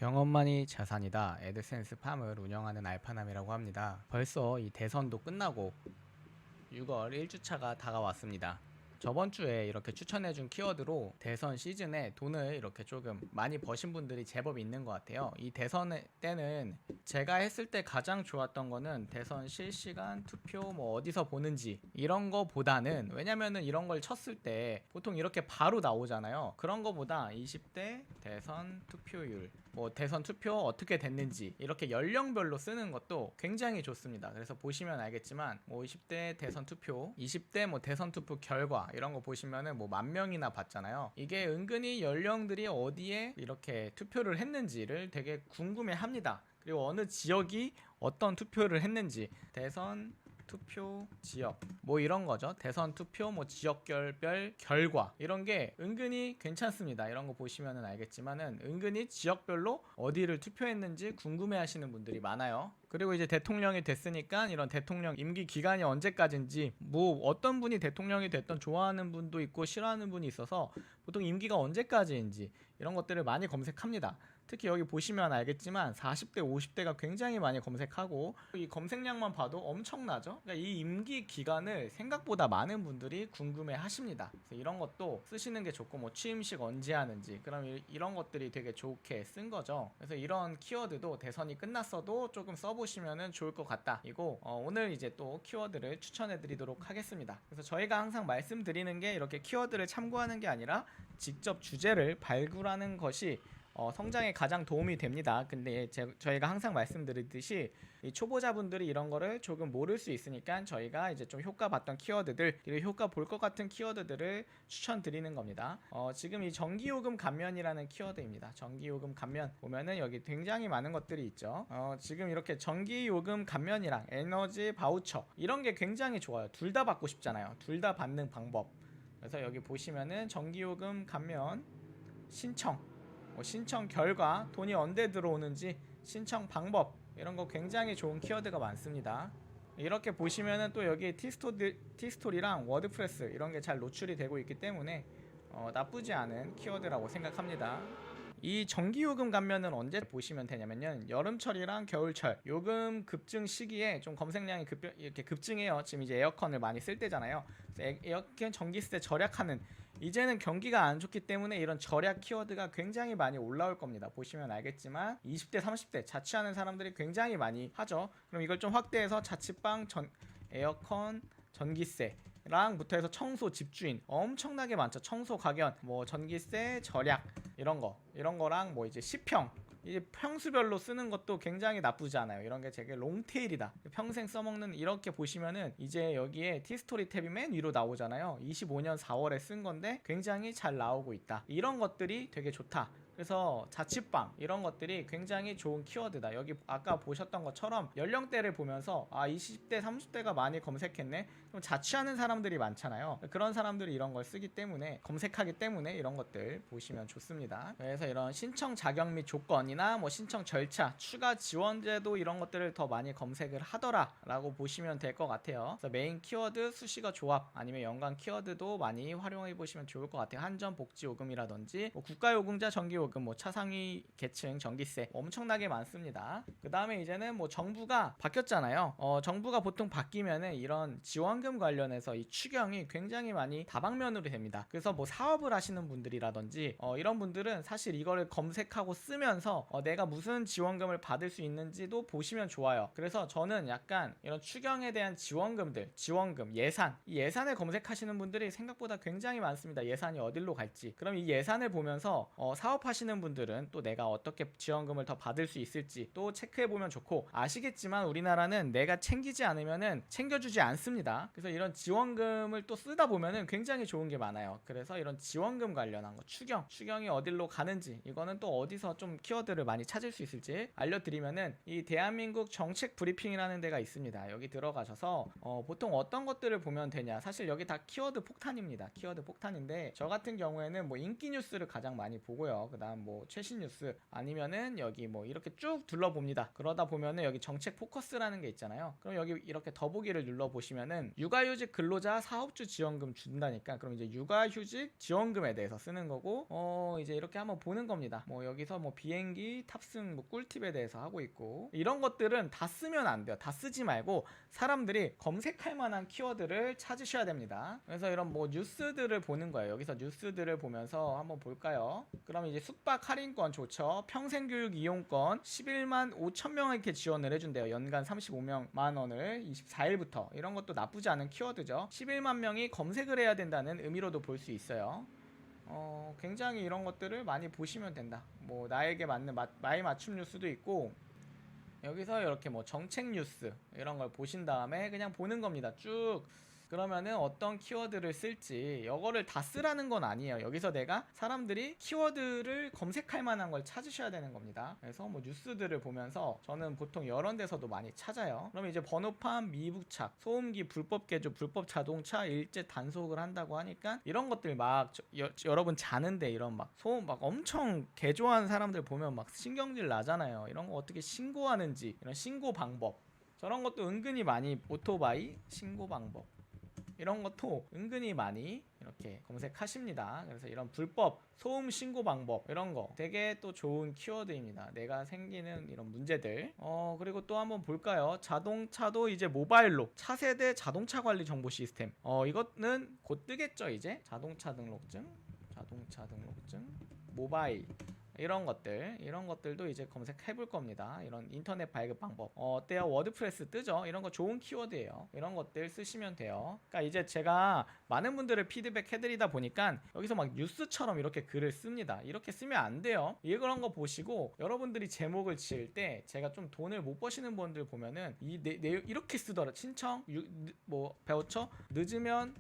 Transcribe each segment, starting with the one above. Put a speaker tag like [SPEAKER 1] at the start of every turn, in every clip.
[SPEAKER 1] 경험만이 자산이다. 애드센스 팜을 운영하는 알파남이라고 합니다. 벌써 이 대선도 끝나고 6월 1주차가 다가왔습니다. 저번 주에 이렇게 추천해준 키워드로 대선 시즌에 돈을 이렇게 조금 많이 버신 분들이 제법 있는 것 같아요. 이 대선 때는 제가 했을 때 가장 좋았던 거는 대선 실시간 투표 뭐 어디서 보는지 이런 거보다는, 왜냐면은 이런 걸 쳤을 때 보통 이렇게 바로 나오잖아요. 그런 거보다 20대 대선 투표율, 뭐 대선 투표 어떻게 됐는지 이렇게 연령별로 쓰는 것도 굉장히 좋습니다. 그래서 보시면 알겠지만 뭐 20대 대선 투표, 20대 뭐 대선 투표 결과 이런 거 보시면은 뭐 10,000명이나 봤잖아요. 이게 은근히 연령들이 어디에 이렇게 투표를 했는지를 되게 궁금해 합니다. 그리고 어느 지역이 어떤 투표를 했는지, 대선 투표 지역 뭐 이런 거죠. 대선 투표 뭐 지역별별 결과 이런 게 은근히 괜찮습니다. 이런 거 보시면은 알겠지만은 은근히 지역별로 어디를 투표했는지 궁금해 하시는 분들이 많아요. 그리고 이제 대통령이 됐으니까 이런 대통령 임기 기간이 언제까지인지, 뭐 어떤 분이 대통령이 됐던 좋아하는 분도 있고 싫어하는 분이 있어서 보통 임기가 언제까지인지 이런 것들을 많이 검색합니다. 특히 여기 보시면 알겠지만 40대 50대가 굉장히 많이 검색하고, 이 검색량만 봐도 엄청나죠. 그러니까 이 임기 기간을 생각보다 많은 분들이 궁금해 하십니다. 그래서 이런 것도 쓰시는 게 좋고, 뭐 취임식 언제 하는지, 그럼 이런 것들이 되게 좋게 쓴 거죠. 그래서 이런 키워드도 대선이 끝났어도 조금 써보시면 좋을 것 같다. 이거 오늘 이제 또 키워드를 추천해 드리도록 하겠습니다. 그래서 저희가 항상 말씀드리는 게 이렇게 키워드를 참고하는 게 아니라 직접 주제를 발굴하는 것이 성장에 가장 도움이 됩니다. 근데 저희가 항상 말씀드리듯이 이 초보자분들이 이런 거를 조금 모를 수 있으니까 저희가 이제 좀 효과 봤던 키워드들, 그리고 효과 볼 것 같은 키워드들을 추천드리는 겁니다. 지금 이 전기요금 감면이라는 키워드입니다. 전기요금 감면 보면은 여기 굉장히 많은 것들이 있죠. 지금 이렇게 전기요금 감면이랑 에너지 바우처 이런 게 굉장히 좋아요. 둘 다 받고 싶잖아요. 둘 다 받는 방법. 그래서 여기 보시면은 전기요금 감면 신청, 신청 결과, 돈이 언제 들어오는지, 신청 방법, 이런 거 굉장히 좋은 키워드가 많습니다. 이렇게 보시면은 또 여기 티스토리랑 워드프레스 이런 게 잘 노출이 되고 있기 때문에 나쁘지 않은 키워드라고 생각합니다. 이 전기요금 감면은 언제 보시면 되냐면요, 여름철이랑 겨울철 요금 급증 시기에 좀 검색량이 이렇게 급증해요. 지금 이제 에어컨을 많이 쓸 때잖아요. 에어컨 전기세 절약하는, 이제는 경기가 안 좋기 때문에 이런 절약 키워드가 굉장히 많이 올라올 겁니다. 보시면 알겠지만 20대 30대 자취하는 사람들이 굉장히 많이 하죠. 그럼 이걸 좀 확대해서 자취방, 에어컨, 전기세 랑부터 해서 청소, 집주인 엄청나게 많죠. 청소 가격, 뭐 전기세 절약 이런 거랑 뭐 이제 시평, 이제 평수별로 쓰는 것도 굉장히 나쁘지 않아요. 이런 게 되게 롱테일이다, 평생 써먹는, 이렇게 보시면은 이제 여기에 티스토리 탭이 맨 위로 나오잖아요. 25년 4월에 쓴 건데 굉장히 잘 나오고 있다. 이런 것들이 되게 좋다. 그래서 자취방 이런 것들이 굉장히 좋은 키워드다. 여기 아까 보셨던 것처럼 연령대를 보면서 20대 30대가 많이 검색했네, 그럼 자취하는 사람들이 많잖아요. 그런 사람들이 이런 걸 쓰기 때문에, 검색하기 때문에 이런 것들 보시면 좋습니다. 그래서 이런 신청 자격 및 조건이나 뭐 신청 절차, 추가 지원제도 이런 것들을 더 많이 검색을 하더라 라고 보시면 될 것 같아요. 그래서 메인 키워드 수식어 조합 아니면 연관 키워드도 많이 활용해 보시면 좋을 것 같아요. 한전복지요금이라든지 뭐 국가요금자 전기요금, 뭐 차상위 계층 전기세 엄청나게 많습니다. 그 다음에 이제는 뭐 정부가 바뀌었잖아요. 정부가 보통 바뀌면은 이런 지원금 관련해서 이 추경이 굉장히 많이 다방면으로 됩니다. 그래서 뭐 사업을 하시는 분들이라든지 이런 분들은 사실 이거를 검색하고 쓰면서 내가 무슨 지원금을 받을 수 있는지도 보시면 좋아요. 그래서 저는 약간 이런 추경에 대한 지원금들, 지원금, 예산, 이 예산을 검색하시는 분들이 생각보다 굉장히 많습니다. 예산이 어디로 갈지. 그럼 이 예산을 보면서 사업하시는 분들은 또 내가 어떻게 지원금을 더 받을 수 있을지 또 체크해보면 좋고, 아시겠지만 우리나라는 내가 챙기지 않으면은 챙겨주지 않습니다. 그래서 이런 지원금을 또 쓰다 보면은 굉장히 좋은 게 많아요. 그래서 이런 지원금 관련한 거, 추경이 어디로 가는지, 이거는 또 어디서 좀 키워드를 많이 찾을 수 있을지 알려드리면은, 이 대한민국 정책 브리핑이라는 데가 있습니다. 여기 들어가셔서 보통 어떤 것들을 보면 되냐, 사실 여기 다 키워드 폭탄입니다. 키워드 폭탄인데 저 같은 경우에는 뭐 인기 뉴스를 가장 많이 보고요. 그 그다음 뭐 최신 뉴스 아니면은 여기 뭐 이렇게 쭉 둘러봅니다. 그러다 보면은 여기 정책 포커스라는 게 있잖아요. 그럼 여기 이렇게 더보기를 눌러 보시면은 육아휴직 근로자 사업주 지원금 준다니까, 그럼 이제 육아휴직 지원금에 대해서 쓰는 거고, 이제 이렇게 한번 보는 겁니다. 뭐 여기서 뭐 비행기 탑승 뭐 꿀팁에 대해서 하고 있고, 이런 것들은 다 쓰면 안 돼요. 다 쓰지 말고 사람들이 검색할 만한 키워드를 찾으셔야 됩니다. 그래서 이런 뭐 뉴스들을 보는 거예요. 여기서 뉴스들을 보면서 한번 볼까요? 그럼 이제 숙박 할인권 좋죠. 평생교육 이용권 11만 5천 명에게 지원을 해준대요. 연간 35만 원을 24일부터. 이런 것도 나쁘지 않은 키워드죠. 11만 명이 검색을 해야 된다는 의미로도 볼 수 있어요. 굉장히 이런 것들을 많이 보시면 된다. 뭐 나에게 맞는 마이 맞춤 뉴스도 있고, 여기서 이렇게 뭐 정책 뉴스 이런 걸 보신 다음에 그냥 보는 겁니다. 쭉. 그러면은 어떤 키워드를 쓸지, 이거를 다 쓰라는 건 아니에요. 여기서 내가 사람들이 키워드를 검색할 만한 걸 찾으셔야 되는 겁니다. 그래서 뭐 뉴스들을 보면서 저는 보통 이런 데서도 많이 찾아요. 그러면 이제 번호판 미부착, 소음기 불법 개조, 불법 자동차 일제 단속을 한다고 하니까 이런 것들 막 여러분 자는데 이런 막 소음 막 엄청 개조한 사람들 보면 막 신경질 나잖아요. 이런 거 어떻게 신고하는지, 이런 신고 방법, 저런 것도 은근히 많이, 오토바이 신고 방법 이런 것도 은근히 많이 이렇게 검색하십니다. 그래서 이런 불법 소음 신고 방법 이런 거 되게 또 좋은 키워드입니다. 내가 생기는 이런 문제들. 그리고 또 한번 볼까요? 자동차도 이제 모바일로 차세대 자동차 관리 정보 시스템. 이거는 곧 뜨겠죠. 이제 자동차 등록증 모바일 이런 것들도 이제 검색해 볼 겁니다. 이런 인터넷 발급 방법. 어때요? 워드프레스 뜨죠? 이런 거 좋은 키워드예요. 이런 것들 쓰시면 돼요. 그러니까 이제 제가 많은 분들을 피드백 해드리다 보니까 여기서 막 뉴스처럼 이렇게 글을 씁니다. 이렇게 쓰면 안 돼요. 이런 거 보시고 여러분들이 제목을 지을 때, 제가 좀 돈을 못 버시는 분들 보면은 이렇게 쓰더라. 신청 뭐 배웠죠? 늦으면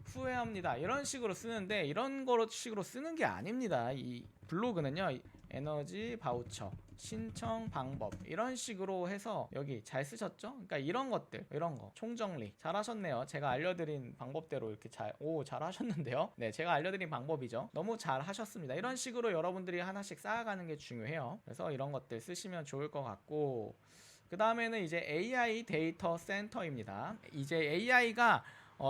[SPEAKER 1] 후회합니다. 이런 식으로 쓰는데, 이런 거로 식으로 쓰는 게 아닙니다. 이 블로그는요, 에너지 바우처 신청 방법 이런 식으로 해서 여기 잘 쓰셨죠? 그러니까 이런 것들, 이런 거 총정리 잘하셨네요. 제가 알려드린 방법대로 이렇게 잘하셨는데요. 네, 제가 알려드린 방법이죠. 너무 잘 하셨습니다. 이런 식으로 여러분들이 하나씩 쌓아가는 게 중요해요. 그래서 이런 것들 쓰시면 좋을 것 같고, 그 다음에는 이제 AI 데이터 센터입니다. 이제 AI가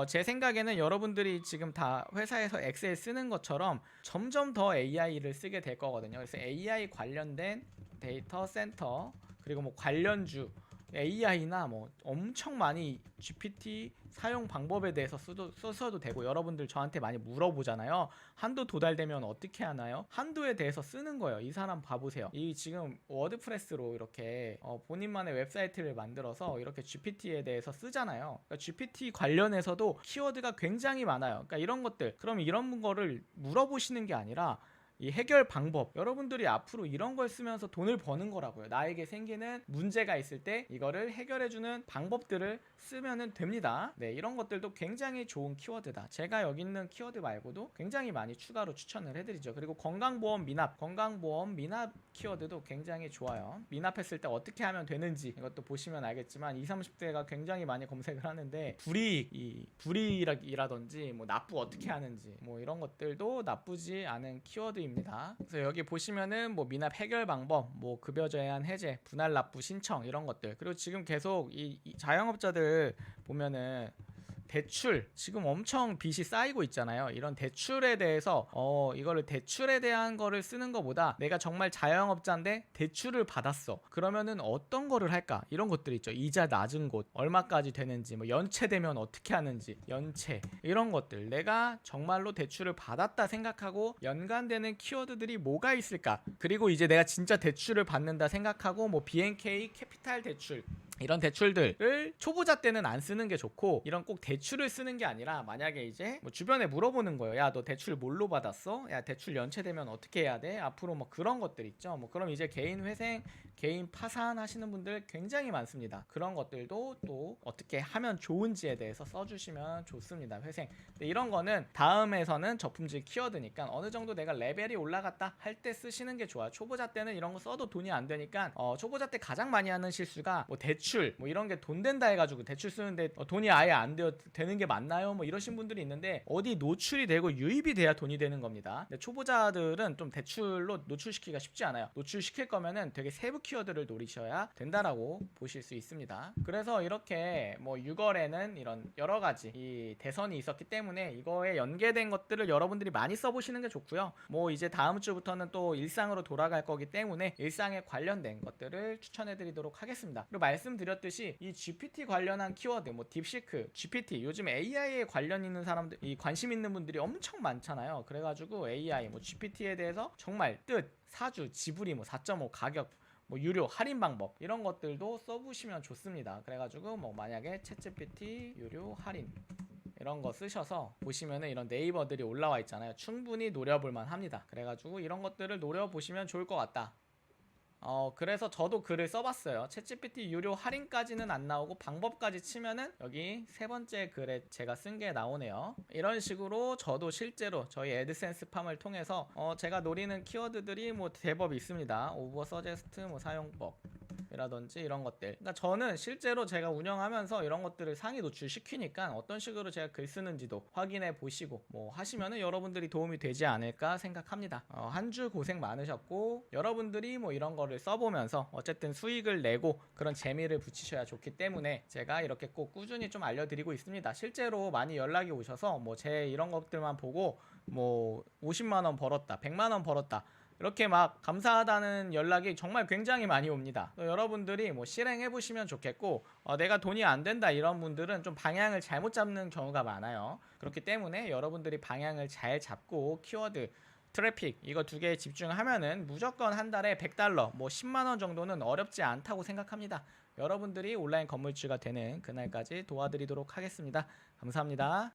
[SPEAKER 1] 제 생각에는 여러분들이 지금 다 회사에서 엑셀 쓰는 것처럼 점점 더 AI를 쓰게 될 거거든요. 그래서 AI 관련된 데이터 센터, 그리고 뭐 관련주 AI나 뭐 엄청 많이 GPT 사용 방법에 대해서 써도 되고, 여러분들 저한테 많이 물어보잖아요. 한도 도달되면 어떻게 하나요? 한도에 대해서 쓰는 거예요. 이 사람 봐보세요. 이 지금 워드프레스로 이렇게 본인만의 웹사이트를 만들어서 이렇게 GPT에 대해서 쓰잖아요. 그러니까 GPT 관련해서도 키워드가 굉장히 많아요. 그러니까 이런 것들, 그럼 이런 거를 물어보시는 게 아니라 이 해결 방법, 여러분들이 앞으로 이런 걸 쓰면서 돈을 버는 거라고요. 나에게 생기는 문제가 있을 때 이거를 해결해주는 방법들을 쓰면 됩니다. 네, 이런 것들도 굉장히 좋은 키워드다. 제가 여기 있는 키워드 말고도 굉장히 많이 추가로 추천을 해드리죠. 그리고 건강보험 미납 키워드도 굉장히 좋아요. 미납했을 때 어떻게 하면 되는지 이것도 보시면 알겠지만 20, 30대가 굉장히 많이 검색을 하는데, 불이익이라든지 뭐 납부 어떻게 하는지 뭐 이런 것들도 나쁘지 않은 키워드입니다. 그래서 여기 보시면은 뭐 미납 해결 방법, 뭐 급여 제한 해제, 분할 납부 신청 이런 것들, 그리고 지금 계속 이 자영업자들 보면은 대출 지금 엄청 빚이 쌓이고 있잖아요. 이런 대출에 대해서 이거를 대출에 대한 거를 쓰는 것보다 내가 정말 자영업자인데 대출을 받았어. 그러면은 어떤 거를 할까? 이런 것들 있죠. 이자 낮은 곳, 얼마까지 되는지, 뭐 연체되면 어떻게 하는지, 연체 이런 것들, 내가 정말로 대출을 받았다 생각하고 연관되는 키워드들이 뭐가 있을까? 그리고 이제 내가 진짜 대출을 받는다 생각하고 뭐 BNK 캐피탈 대출 이런 대출들을 초보자 때는 안 쓰는 게 좋고, 이런 꼭 대출을 쓰는 게 아니라 만약에 이제 뭐 주변에 물어보는 거예요. 야, 너 대출 뭘로 받았어? 야, 대출 연체되면 어떻게 해야 돼? 앞으로 뭐 그런 것들 있죠. 뭐 그럼 이제 개인 회생, 개인 파산 하시는 분들 굉장히 많습니다. 그런 것들도 또 어떻게 하면 좋은지에 대해서 써주시면 좋습니다. 회생. 근데 이런 거는 다음에서는 저품질 키워드니까 어느 정도 내가 레벨이 올라갔다 할 때 쓰시는 게 좋아요. 초보자 때는 이런 거 써도 돈이 안 되니까 초보자 때 가장 많이 하는 실수가 뭐 대출 대출 뭐 이런 게 돈 된다 해가지고 대출 쓰는데 돈이 아예 안 되는 게 맞나요? 뭐 이러신 분들이 있는데 어디 노출이 되고 유입이 돼야 돈이 되는 겁니다. 근데 초보자들은 좀 대출로 노출시키기가 쉽지 않아요. 노출시킬 거면은 되게 세부 키워드를 노리셔야 된다라고 보실 수 있습니다. 그래서 이렇게 뭐 6월에는 이런 여러 가지 이 대선이 있었기 때문에 이거에 연계된 것들을 여러분들이 많이 써보시는 게 좋고요. 뭐 이제 다음 주부터는 또 일상으로 돌아갈 거기 때문에 일상에 관련된 것들을 추천해드리도록 하겠습니다. 그리고 말씀드렸듯이 이 GPT 관련한 키워드, 뭐 딥시크, GPT 요즘 AI에 관련 있는 사람들, 이 관심 있는 분들이 엄청 많잖아요. 그래가지고 AI, 뭐 GPT에 대해서 정말 뜻, 사주, 지불이 뭐 4.5 가격, 뭐 유료 할인 방법 이런 것들도 써보시면 좋습니다. 그래가지고 뭐 만약에 챗GPT 유료 할인 이런 거 쓰셔서 보시면은 이런 네이버들이 올라와 있잖아요. 충분히 노려볼만 합니다. 그래가지고 이런 것들을 노려보시면 좋을 것 같다. 그래서 저도 글을 써봤어요. 챗GPT 유료 할인까지는 안 나오고 방법까지 치면은 여기 세 번째 글에 제가 쓴 게 나오네요. 이런 식으로 저도 실제로 저희 애드센스 팜을 통해서 제가 노리는 키워드들이 뭐 제법 있습니다. 오버 서제스트 뭐 사용법 이라든지 이런 것들. 그러니까 저는 실제로 제가 운영하면서 이런 것들을 상위 노출시키니까 어떤 식으로 제가 글 쓰는지도 확인해 보시고 뭐 하시면은 여러분들이 도움이 되지 않을까 생각합니다. 한 주 고생 많으셨고 여러분들이 뭐 이런 거를 써보면서 어쨌든 수익을 내고 그런 재미를 붙이셔야 좋기 때문에 제가 이렇게 꼭 꾸준히 좀 알려드리고 있습니다. 실제로 많이 연락이 오셔서 뭐 제 이런 것들만 보고 뭐 50만 원 벌었다, 100만 원 벌었다 이렇게 막 감사하다는 연락이 정말 굉장히 많이 옵니다. 여러분들이 뭐 실행해 보시면 좋겠고 내가 돈이 안 된다 이런 분들은 좀 방향을 잘못 잡는 경우가 많아요. 그렇기 때문에 여러분들이 방향을 잘 잡고 키워드 트래픽 이거 두 개에 집중하면은 무조건 한 달에 100달러 뭐 10만 원 정도는 어렵지 않다고 생각합니다. 여러분들이 온라인 건물주가 되는 그날까지 도와드리도록 하겠습니다. 감사합니다.